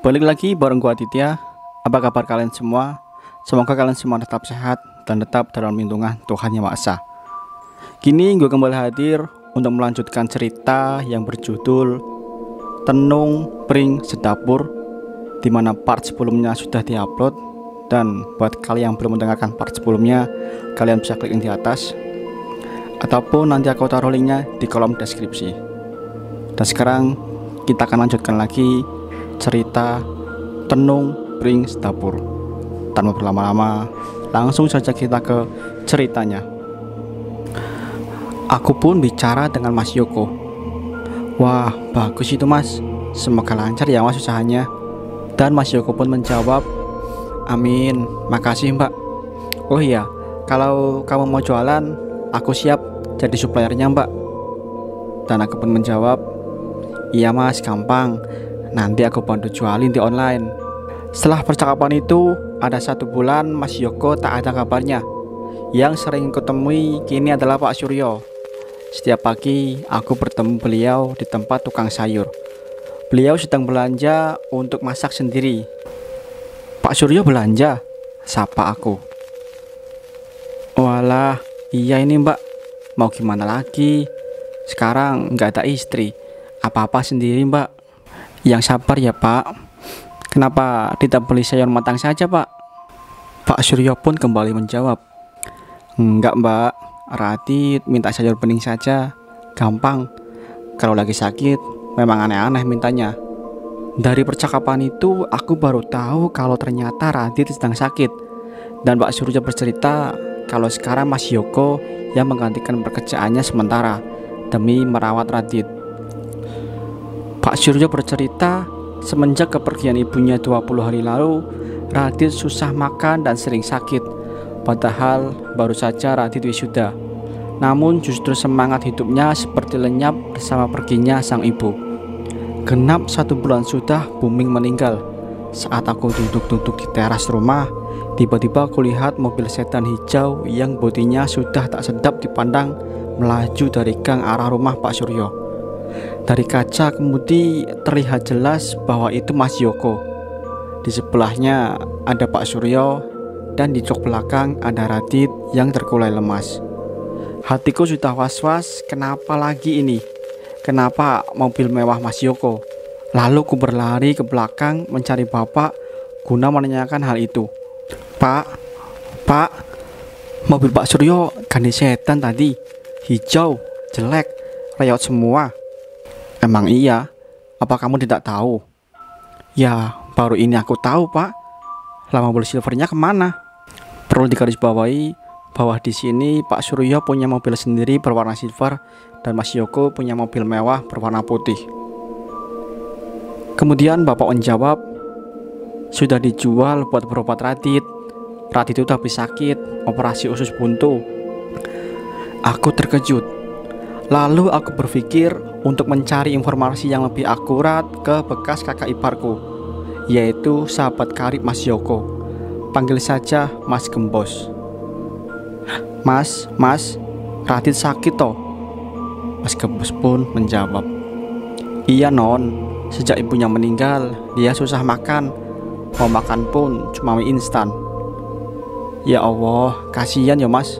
Balik lagi bareng gua Aditya. Apa kabar kalian semua? Semoga kalian semua tetap sehat dan tetap dalam lindungan Tuhan Yang Maha Esa. Kini gue kembali hadir untuk melanjutkan cerita yang berjudul Tenung Pring Sedapur, dimana part sebelumnya sudah diupload. Dan buat kalian yang belum mendengarkan part sebelumnya, kalian bisa klik link di atas, ataupun nanti aku taruh linknya di kolom deskripsi. Dan sekarang kita akan lanjutkan lagi cerita Tenung Pring Sedapur. Tanpa berlama-lama, langsung saja kita ke ceritanya. Aku pun bicara dengan Mas Yoko. Wah, bagus itu mas, semoga lancar ya mas usahanya. Dan Mas Yoko pun menjawab, amin, makasih mbak. Oh iya, kalau kamu mau jualan, aku siap jadi suppliernya mbak. Dan aku pun menjawab, iya mas, gampang, nanti aku bantu jualin di online. Setelah percakapan itu, ada 1 bulan Mas Yoko tak ada kabarnya. Yang sering kutemui kini adalah Pak Suryo. Setiap pagi aku bertemu beliau di tempat tukang sayur. Beliau sedang belanja untuk masak sendiri. Pak Suryo belanja? Sapa aku. Walah, iya ini mbak, mau gimana lagi? Sekarang nggak ada istri, apa-apa sendiri mbak. Yang sabar ya pak. Kenapa tidak beli sayur matang saja pak? Pak Suryo pun kembali menjawab, enggak mbak, Radit minta sayur bening saja, gampang. Kalau lagi sakit memang aneh-aneh mintanya. Dari percakapan itu aku baru tahu kalau ternyata Radit sedang sakit. Dan Pak Suryo bercerita kalau sekarang Mas Yoko yang menggantikan pekerjaannya sementara demi merawat Radit. Pak Suryo bercerita semenjak kepergian ibunya 20 hari lalu, Radit susah makan dan sering sakit. Padahal baru saja Radit wisuda. Namun justru semangat hidupnya seperti lenyap bersama perginya sang ibu. Genap 1 bulan sudah Buming meninggal. Saat aku duduk-duduk di teras rumah, tiba-tiba aku lihat mobil sedan hijau yang bodinya sudah tak sedap dipandang melaju dari gang arah rumah Pak Suryo. Dari kaca kemudi terlihat jelas bahwa itu Mas Yoko. Di sebelahnya ada Pak Suryo dan di jok belakang ada Radit yang terkulai lemas. Hatiku sudah was-was, kenapa lagi ini? Kenapa mobil mewah Mas Yoko? Lalu ku berlari ke belakang mencari bapak guna menanyakan hal itu. Pak, mobil Pak Suryo ganti sedan tadi, hijau, jelek, reot semua. Emang iya? Apa kamu tidak tahu? Ya, baru ini aku tahu pak. Lah mobil silvernya kemana? Perlu digarisbawahi bahwa di sini Pak Suryo punya mobil sendiri berwarna silver dan Mas Yoko punya mobil mewah berwarna putih. Kemudian bapak menjawab, sudah dijual buat berobat Radit. Radit itu habis sakit, operasi usus buntu. Aku terkejut. Lalu aku berpikir untuk mencari informasi yang lebih akurat ke bekas kakak iparku, yaitu sahabat karib Mas Yoko. Panggil saja Mas Gembos. Mas, Radit sakit toh? Mas Gembos pun menjawab, iya non, sejak ibunya meninggal dia susah makan. Mau makan pun cuma mie instan. Ya Allah, kasihan ya mas.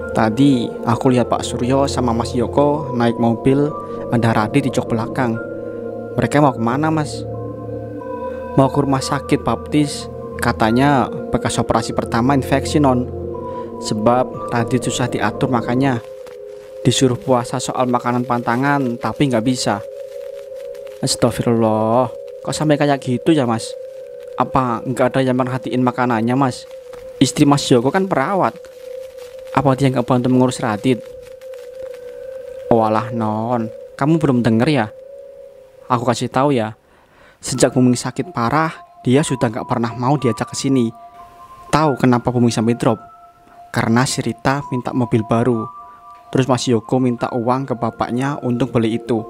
Tadi aku lihat Pak Suryo sama Mas Yoko naik mobil, ada Radit di jok belakang. Mereka mau kemana mas? Mau ke rumah sakit baptis. Katanya bekas operasi pertama infeksi non. Sebab Radit susah diatur makanya. Disuruh puasa soal makanan pantangan tapi nggak bisa. Astagfirullah, kok sampai kayak gitu ya mas? Apa nggak ada yang merhatiin makanannya mas? Istri Mas Yoko kan perawat. Apa dia nggak bantu mengurus Radit? Walah non, kamu belum denger ya? Aku kasih tahu ya. Sejak Buming sakit parah, dia sudah nggak pernah mau diajak ke sini. Tahu kenapa Buming sampai drop? Karena si Rita minta mobil baru. Terus Mas Yoko minta uang ke bapaknya untuk beli itu.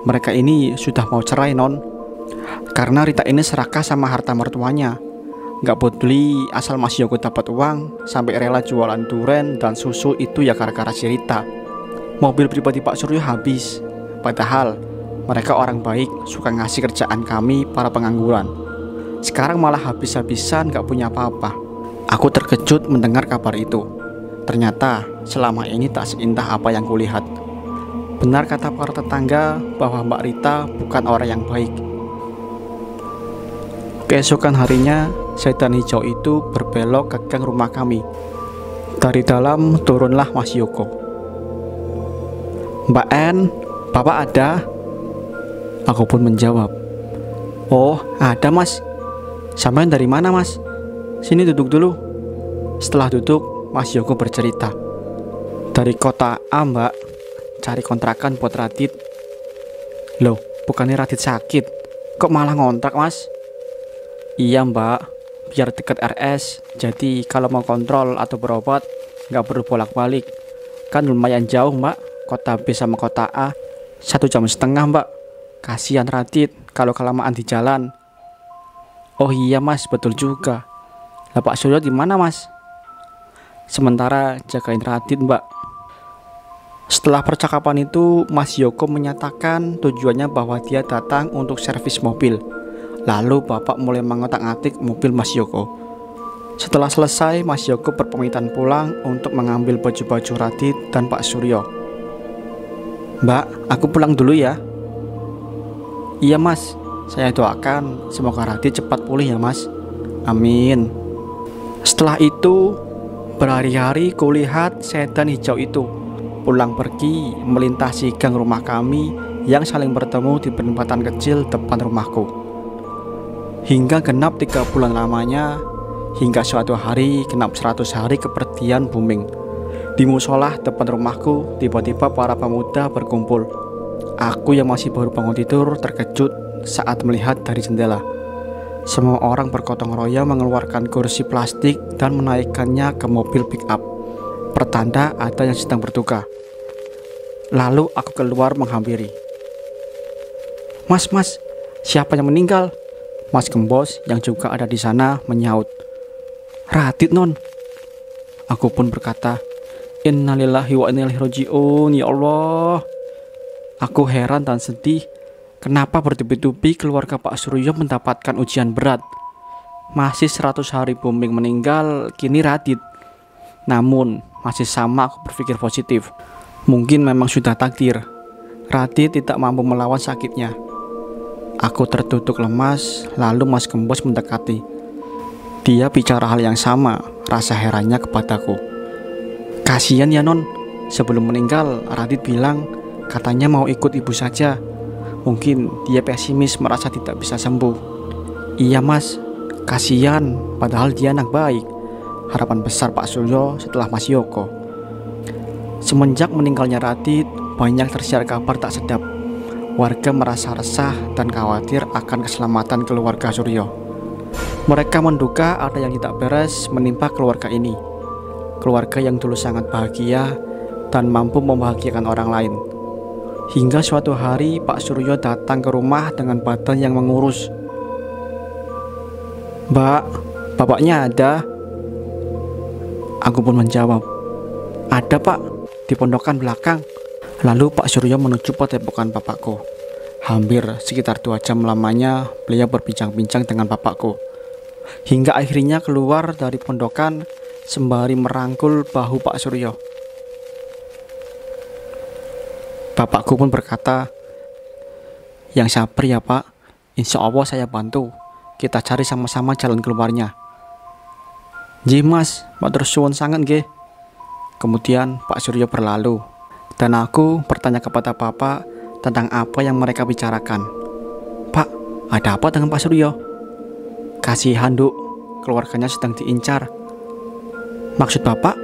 Mereka ini sudah mau cerai non. Karena Rita ini serakah sama harta mertuanya. Gak peduli asal Mas Yoko dapat uang, sampai rela jualan duren dan susu itu ya gara-gara si Rita. Mobil pribadi Pak Suryo habis. Padahal mereka orang baik, suka ngasih kerjaan kami para pengangguran. Sekarang malah habis-habisan gak punya apa-apa. Aku terkejut mendengar kabar itu. Ternyata selama ini tak seindah apa yang kulihat. Benar kata para tetangga bahwa Mbak Rita bukan orang yang baik. Keesokan harinya, sedan hijau itu berbelok ke gang rumah kami. Dari dalam turunlah Mas Yoko. "Mbak En, Bapak ada?" Aku pun menjawab, "Oh, ada Mas. Sampean dari mana Mas? Sini duduk dulu." Setelah duduk, Mas Yoko bercerita, "Dari kota A Mbak, cari kontrakan buat Radit." "Loh, bukannya Radit sakit? Kok malah ngontrak Mas?" "Iya Mbak, biar deket RS. Jadi kalau mau kontrol atau berobat nggak perlu bolak-balik. Kan lumayan jauh Mbak, kota B sama kota A 1,5 jam Mbak. Kasihan Radit kalau kelamaan di jalan." "Oh iya Mas, betul juga. Lah Pak Suryo di mana Mas?" "Sementara jagain Radit Mbak." Setelah percakapan itu, Mas Yoko menyatakan tujuannya bahwa dia datang untuk servis mobil. Lalu Bapak mulai mengotak-atik mobil Mas Yoko. Setelah selesai, Mas Yoko berpamitan pulang untuk mengambil baju-baju Radit dan Pak Suryo. "Mbak, aku pulang dulu ya." "Iya Mas, saya doakan semoga Radit cepat pulih ya Mas." "Amin." Setelah itu, berhari-hari kulihat sedan hijau itu pulang pergi melintasi gang rumah kami yang saling bertemu di perempatan kecil depan rumahku. Hingga genap 3 bulan lamanya, hingga suatu hari genap 100 hari kepergian booming. Di musola depan rumahku, tiba-tiba para pemuda berkumpul. Aku yang masih baru bangun tidur terkejut saat melihat dari jendela. Semua orang bergotong royong mengeluarkan kursi plastik dan menaikkannya ke mobil pick up. Pertanda ada yang sedang berduka. Lalu aku keluar menghampiri. Mas, siapa yang meninggal?" Mas Gembos yang juga ada di sana menyaut, "Radit non." Aku pun berkata, "Innalillahi wa inna ilaihi raji'un, ya Allah." Aku heran dan sedih. Kenapa bertubi-tubi keluarga Pak Suryo mendapatkan ujian berat? Masih 100 hari booming meninggal, kini Radit. Namun masih sama aku berpikir positif. Mungkin memang sudah takdir. Radit tidak mampu melawan sakitnya. Aku tertutup lemas, lalu Mas Gembos mendekati. Dia bicara hal yang sama, rasa herannya kepadaku. "Kasihan ya non, sebelum meninggal Radit bilang katanya mau ikut ibu saja. Mungkin dia pesimis merasa tidak bisa sembuh." "Iya Mas, kasihan, padahal dia anak baik." Harapan besar Pak Suryo setelah Mas Yoko. Semenjak meninggalnya Radit, banyak tersiar kabar tak sedap. Warga merasa resah dan khawatir akan keselamatan keluarga Suryo. Mereka menduga ada yang tidak beres menimpa keluarga ini. Keluarga yang dulu sangat bahagia dan mampu membahagiakan orang lain. Hingga suatu hari Pak Suryo datang ke rumah dengan badan yang mengurus. "Mbak, bapaknya ada?" Aku pun menjawab, "Ada Pak, di pondokan belakang." Lalu Pak Suryo menuju padepokan bapakku. Hampir sekitar 2 jam lamanya beliau berbincang-bincang dengan bapakku. Hingga akhirnya keluar dari pondokan sembari merangkul bahu Pak Suryo. Bapakku pun berkata, "Yang sabar ya Pak, insya Allah saya bantu. Kita cari sama-sama jalan keluarnya." "Nggih Mas, matur suwun sangat nggih." Kemudian Pak Suryo berlalu. Dan aku bertanya kepada Bapak tentang apa yang mereka bicarakan. "Pak, ada apa dengan Pak Suryo?" "Kasihan Duk, keluarganya sedang diincar." "Maksud Bapak?"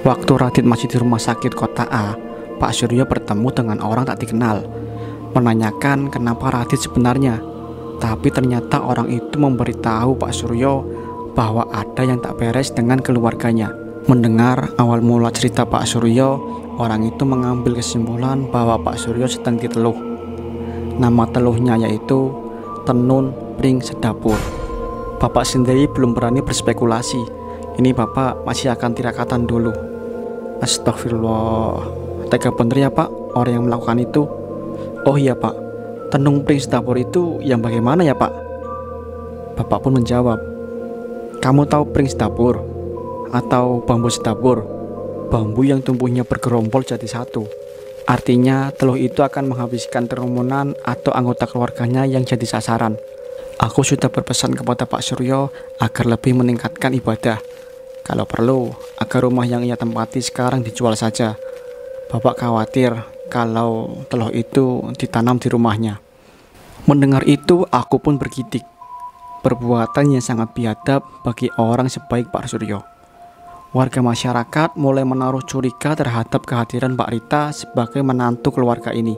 "Waktu Radit masih di rumah sakit kota A, Pak Suryo bertemu dengan orang tak dikenal, menanyakan kenapa Radit sebenarnya. Tapi ternyata orang itu memberitahu Pak Suryo bahwa ada yang tak beres dengan keluarganya. Mendengar awal mula cerita Pak Suryo, orang itu mengambil kesimpulan bahwa Pak Suryo sedang diteluh. Nama teluhnya yaitu tenun pring sedapur. Bapak sendiri belum berani berspekulasi. Ini Bapak masih akan tirakatan dulu. Astagfirullah, tega bener ya Pak orang yang melakukan itu. Oh iya Pak, tenun pring sedapur itu yang bagaimana ya Pak? Bapak pun menjawab, "Kamu tahu pring sedapur atau bambu sedapur? Bambu yang tumbuhnya bergerombol jadi satu. Artinya teluh itu akan menghabiskan kerumunan atau anggota keluarganya yang jadi sasaran. Aku sudah berpesan kepada Pak Suryo agar lebih meningkatkan ibadah. Kalau perlu, agar rumah yang ia tempati sekarang dijual saja. Bapak khawatir kalau teluh itu ditanam di rumahnya." Mendengar itu, aku pun bergidik. Perbuatan yang sangat biadab bagi orang sebaik Pak Suryo. Warga masyarakat mulai menaruh curiga terhadap kehadiran Mbak Rita sebagai menantu keluarga ini.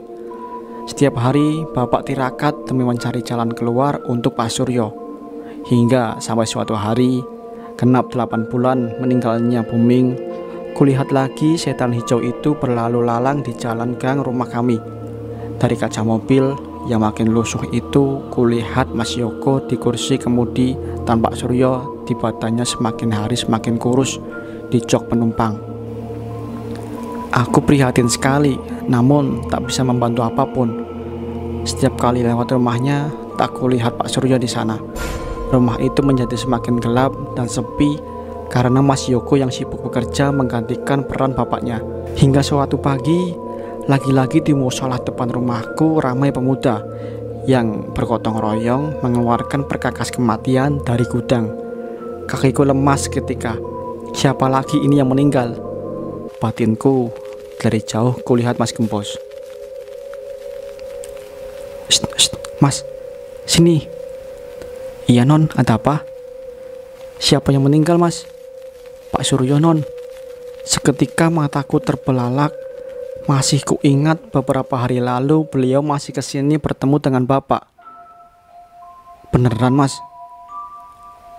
Setiap hari Bapak tirakat demi mencari jalan keluar untuk Pak Suryo. Hingga sampai suatu hari, genap 8 bulan meninggalnya Buming, kulihat lagi setan hijau itu berlalu lalang di jalan gang rumah kami. Dari kaca mobil yang makin lusuh itu, kulihat Mas Yoko di kursi kemudi dan Pak Suryo di badannya semakin hari semakin kurus di jok penumpang. Aku prihatin sekali, namun tak bisa membantu apapun. Setiap kali lewat rumahnya, tak kulihat Pak Suryo di sana. Rumah itu menjadi semakin gelap dan sepi karena Mas Yoko yang sibuk bekerja menggantikan peran bapaknya. Hingga suatu pagi, lagi-lagi di musola depan rumahku ramai pemuda yang bergotong royong mengeluarkan perkakas kematian dari gudang. Kakiku lemas ketika, siapa lagi ini yang meninggal? Batinku dari jauh kulihat Mas Gembos. "Mas, sini." "Iya non, ada apa?" "Siapa yang meninggal Mas?" "Pak Suryo non." Seketika mataku terbelalak. Masih kuingat beberapa hari lalu beliau masih kesini bertemu dengan Bapak. "Beneran Mas?"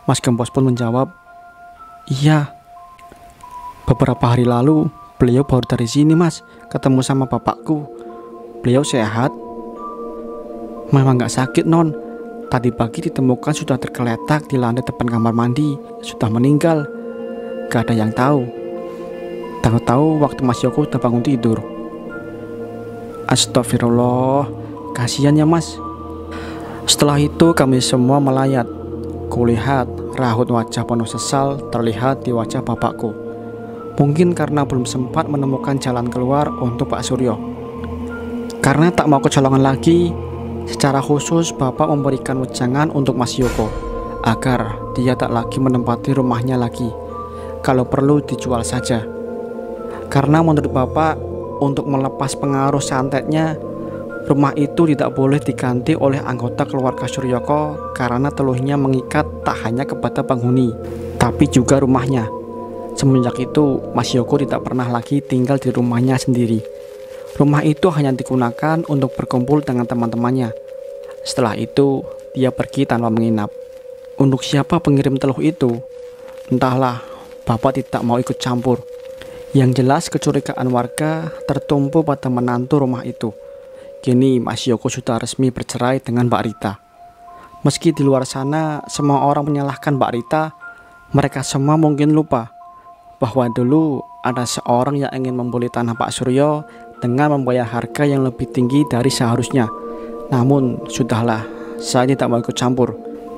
Mas Gembos pun menjawab, "Iya. Beberapa hari lalu beliau baru dari sini Mas, ketemu sama bapakku. Beliau sehat." "Memang gak sakit non. Tadi pagi ditemukan sudah tergeletak di lantai depan kamar mandi. Sudah meninggal. Gak ada yang tahu. Tahu-tahu waktu Mas Yoko udah bangun tidur." Astagfirullah, kasihan ya Mas. Setelah itu kami semua melayat. Kulihat raut wajah penuh sesal terlihat di wajah bapakku. Mungkin karena belum sempat menemukan jalan keluar untuk Pak Suryo. Karena tak mau kecolongan lagi, secara khusus Bapak memberikan wejangan untuk Mas Yoko agar dia tak lagi menempati rumahnya lagi. Kalau perlu dijual saja. Karena menurut Bapak, untuk melepas pengaruh santetnya, rumah itu tidak boleh diganti oleh anggota keluarga Suryoko karena teluhnya mengikat tak hanya kepada penghuni, tapi juga rumahnya. Semenjak itu, Mas Yoko tidak pernah lagi tinggal di rumahnya sendiri. Rumah itu hanya digunakan untuk berkumpul dengan teman-temannya. Setelah itu, dia pergi tanpa menginap. Untuk siapa pengirim teluh itu? Entahlah, Bapak tidak mau ikut campur. Yang jelas kecurigaan warga tertumpu pada menantu rumah itu. Kini Mas Yoko sudah resmi bercerai dengan Mbak Rita. Meski di luar sana semua orang menyalahkan Mbak Rita, mereka semua mungkin lupa bahwa dulu ada seorang yang ingin membeli tanah Pak Suryo dengan membayar harga yang lebih tinggi dari seharusnya. Namun sudahlah, saya tidak mau ikut campur.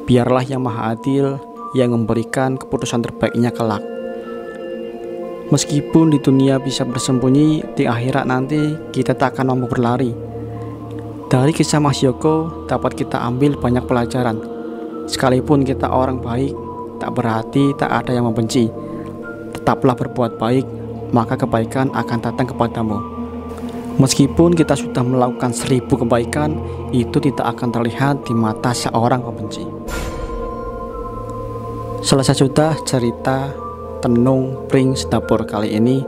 Biarlah Yang Maha Adil yang memberikan keputusan terbaiknya kelak. Meskipun di dunia bisa bersembunyi, di akhirat nanti kita tak akan mampu berlari. Dari kisah Mas Yoko dapat kita ambil banyak pelajaran. Sekalipun kita orang baik, tak berarti tak ada yang membenci. Tetaplah berbuat baik, maka kebaikan akan datang kepadamu. Meskipun kita sudah melakukan 1000 kebaikan, itu tidak akan terlihat di mata seorang pembenci. Selesai sudah cerita Tenung Pring Sedapur kali ini.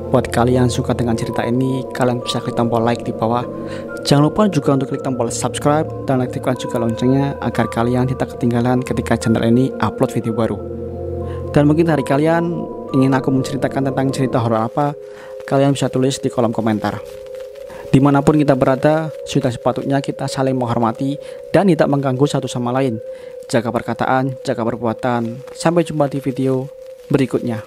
Buat kalian yang suka dengan cerita ini, kalian bisa klik tombol like di bawah. Jangan lupa juga untuk klik tombol subscribe dan aktifkan juga loncengnya agar kalian tidak ketinggalan ketika channel ini upload video baru. Dan mungkin dari kalian ingin aku menceritakan tentang cerita horor apa, kalian bisa tulis di kolom komentar. Dimanapun kita berada, sudah sepatutnya kita saling menghormati dan tidak mengganggu satu sama lain. Jaga perkataan, jaga perbuatan. Sampai jumpa di video berikutnya.